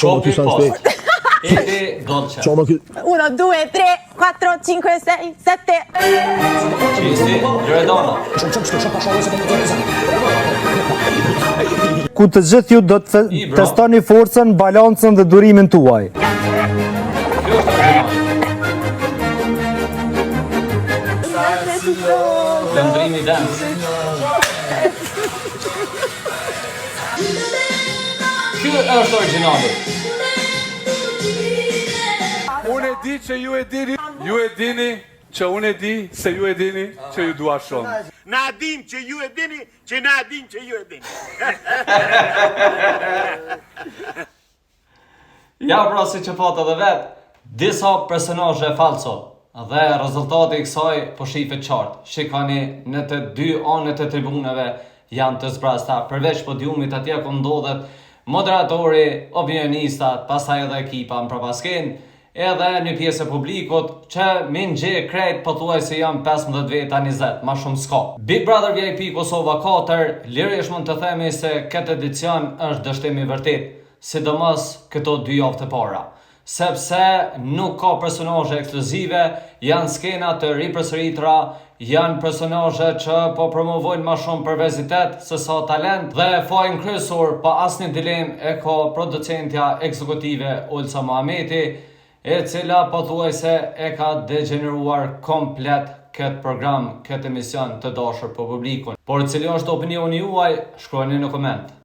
Copy post. Edi dolce. 1, 2, 3, 4, 5, 6, 7. Qisti, Loredana. Ku të gjithë ju do të testoni forcën, balancën dhe durimin tuaj. Kjo është original. Lëndrimi dance. Kjo është originali. Unë e di që ju e dini që unë e di se ju e dini që ju dua shumë. Na dim që ju e dini, që na dim që ju e dini. Ja pra si që fata dhe vetë, disa personazhe falso. Dhe rezultati i kësaj po shifet qartë. Shikoni në të dy anët e tribuneve janë të zbrasta. Përveç podiumit atje ku ndodhet moderatori, opinionistat, pastaj edhe ekipa në prapasken, edhe një pjesë e publikut që min gje krejt pothuaj se janë 15 veta 20, ma shumë s'ka. Big Brother VIP Kosova 4, lirish mund të themi se këtë edicion është dështim i vërtet, sidomos këto 2 javë të para. Sepse nuk ka personazhe ekskluzive, janë skena të ripërsëritra, janë personazhe që po promovojnë ma shumë perverzitet se sa talent dhe fajin kryesor pa asnjë dilem e ka producentja ekzekutive Olca Muhameti, e cila pothuajse e ka degeneruar komplet këtë program, këtë emision të dashur për publikun. Por cili është opinioni juaj, shkruani në koment.